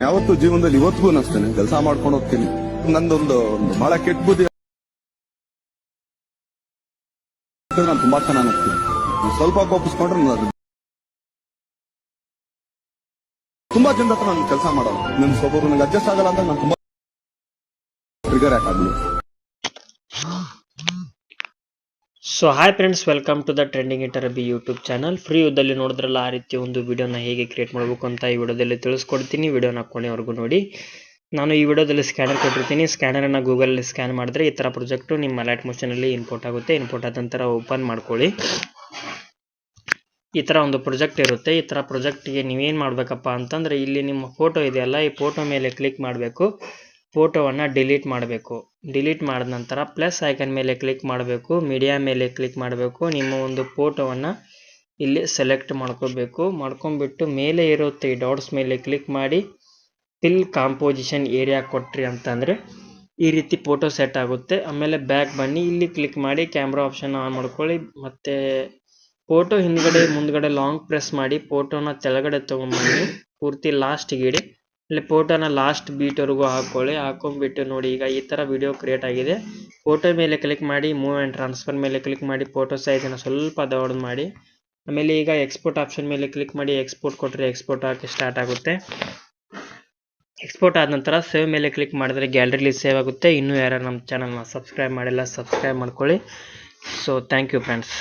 ಯಾವತ್ತು ಜೀವನದಲ್ಲಿ ಇವತ್ತಿಗೂ ಅಷ್ಟೇನೆ ಕೆಲಸ ಮಾಡ್ಕೊಂಡು ಹೋಗ್ತೀನಿ. ನಂದೊಂದು ಬಹಳ ಕೆಟ್ಟ ಬುದ್ಧಿ, ನಾನು ತುಂಬಾ ಚೆನ್ನಾಗಿ ಹೋಗ್ತೀನಿ. ಸ್ವಲ್ಪ ಕೋಪಿಸ್ಕೊಂಡ್ರೆ ನಾನು ತುಂಬಾ ಜನದ ಹತ್ರ ನಾನು ಕೆಲಸ ಮಾಡಲ್ಲ. ನನ್ ಒಬ್ಬರು ನನಗೆ ಅಡ್ಜಸ್ಟ್ ಆಗಲ್ಲ ಅಂತ ನಾನು ತುಂಬಾ ಟ್ರಿಗರ್ ಯಾಕಾಗ್ಲಿ. So hi friends, welcome to the trending ಇಂಟರ್ಬಿ ಯೂಟ್ಯೂಬ್ ಚಾನಲ್. ಫ್ರೀ ಯುದ್ಧದಲ್ಲಿ ನೋಡಿದ್ರಲ್ಲ, ಆ ರೀತಿ ಒಂದು ವಿಡಿಯೋನ ಹೇಗೆ ಕ್ರಿಯೇಟ್ ಮಾಡಬೇಕು ಅಂತ ಈ ವಿಡಿಯೋದಲ್ಲಿ ತಿಳಿಸ್ಕೊಡ್ತೀನಿ. ವಿಡಿಯೋನ ಕೊನೆವರೆಗೂ ನೋಡಿ. ನಾನು ಈ ವಿಡಿಯೋದಲ್ಲಿ ಸ್ಕ್ಯಾನರ್ ಕೊಟ್ಟಿರ್ತೀನಿ. ಸ್ಕ್ಯಾನರನ್ನು ಗೂಗಲಲ್ಲಿ ಸ್ಕ್ಯಾನ್ ಮಾಡಿದ್ರೆ ಈ ಥರ ಪ್ರಾಜೆಕ್ಟು ನಿಮ್ಮ ಲೈಟ್ ಮೋಷನಲ್ಲಿ ಇನ್ಪುಟ್ ಆಗುತ್ತೆ. ಇನ್ಪುಟ್ ಆದ ನಂತರ ಓಪನ್ ಮಾಡ್ಕೊಳ್ಳಿ. ಈ ಥರ ಒಂದು ಪ್ರಾಜೆಕ್ಟ್ ಇರುತ್ತೆ. ಈ ಥರ ಪ್ರಾಜೆಕ್ಟ್ಗೆ ನೀವೇನು ಮಾಡಬೇಕಪ್ಪ ಅಂತಂದರೆ, ಇಲ್ಲಿ ನಿಮ್ಮ ಫೋಟೋ ಇದೆಯಲ್ಲ, ಈ ಫೋಟೋ ಮೇಲೆ ಕ್ಲಿಕ್ ಮಾಡಬೇಕು. ಫೋಟೋವನ್ನು ಡಿಲೀಟ್ ಮಾಡಬೇಕು. ಡಿಲೀಟ್ ಮಾಡಿದ ನಂತರ ಪ್ಲಸ್ ಐಕನ್ ಮೇಲೆ ಕ್ಲಿಕ್ ಮಾಡಬೇಕು. ಮೀಡಿಯಾ ಮೇಲೆ ಕ್ಲಿಕ್ ಮಾಡಬೇಕು. ನಿಮ್ಮ ಒಂದು ಫೋಟೋವನ್ನು ಇಲ್ಲಿ ಸೆಲೆಕ್ಟ್ ಮಾಡ್ಕೋಬೇಕು. ಮಾಡ್ಕೊಂಡ್ಬಿಟ್ಟು ಮೇಲೆ ಇರೋ ಈ ಡಾಟ್ಸ್ ಮೇಲೆ ಕ್ಲಿಕ್ ಮಾಡಿ ಫಿಲ್ ಕಾಂಪೋಸಿಷನ್ ಏರಿಯಾ ಕೊಟ್ರಿ ಅಂತಂದರೆ ಈ ರೀತಿ ಫೋಟೋ ಸೆಟ್ ಆಗುತ್ತೆ. ಆಮೇಲೆ ಬ್ಯಾಕ್ ಬನ್ನಿ, ಇಲ್ಲಿ ಕ್ಲಿಕ್ ಮಾಡಿ ಕ್ಯಾಮ್ರಾ ಆಪ್ಷನ್ ಆನ್ ಮಾಡ್ಕೊಳ್ಳಿ. ಮತ್ತು ಫೋಟೋ ಹಿಂದ್ಗಡೆ ಮುಂದ್ಗಡೆ ಲಾಂಗ್ ಪ್ರೆಸ್ ಮಾಡಿ ಫೋಟೋನ ಕೆಳಗಡೆ ತೊಗೊಂಡ್ಬನ್ನಿ, ಪೂರ್ತಿ ಲಾಸ್ಟ್ಗೆ ಇಡಿ. ಅಲ್ಲಿ ಫೋಟೋನ ಲಾಸ್ಟ್ ಬೀಟ್ವರೆಗೂ ಹಾಕ್ಕೊಳ್ಳಿ. ಹಾಕೊಂಡ್ಬಿಟ್ಟು ನೋಡಿ, ಈಗ ಈ ಥರ ವಿಡಿಯೋ ಕ್ರಿಯೇಟ್ ಆಗಿದೆ. ಫೋಟೋ ಮೇಲೆ ಕ್ಲಿಕ್ ಮಾಡಿ, ಮೂವ್ ಆ್ಯಂಡ್ ಟ್ರಾನ್ಸ್ಫರ್ ಮೇಲೆ ಕ್ಲಿಕ್ ಮಾಡಿ ಫೋಟೋ ಸೈಜನ್ನು ಸ್ವಲ್ಪ ದೊಡ್ಡದು ಮಾಡಿ. ಆಮೇಲೆ ಈಗ ಎಕ್ಸ್ಪೋರ್ಟ್ ಆಪ್ಷನ್ ಮೇಲೆ ಕ್ಲಿಕ್ ಮಾಡಿ ಎಕ್ಸ್ಪೋರ್ಟ್ ಕೊಟ್ಟರೆ ಎಕ್ಸ್ಪೋರ್ಟ್ ಆಗಿ ಸ್ಟಾರ್ಟ್ ಆಗುತ್ತೆ. ಎಕ್ಸ್ಪೋರ್ಟ್ ಆದ ನಂತರ ಸೇವ್ ಮೇಲೆ ಕ್ಲಿಕ್ ಮಾಡಿದ್ರೆ ಗ್ಯಾಲರಿಲಿ ಸೇವ್ ಆಗುತ್ತೆ. ಇನ್ನೂ ಯಾರು ನಮ್ಮ ಚಾನಲ್ನ ಸಬ್ಸ್ಕ್ರೈಬ್ ಮಾಡಿಲ್ಲ, ಸಬ್ಸ್ಕ್ರೈಬ್ ಮಾಡ್ಕೊಳ್ಳಿ. So thank you friends.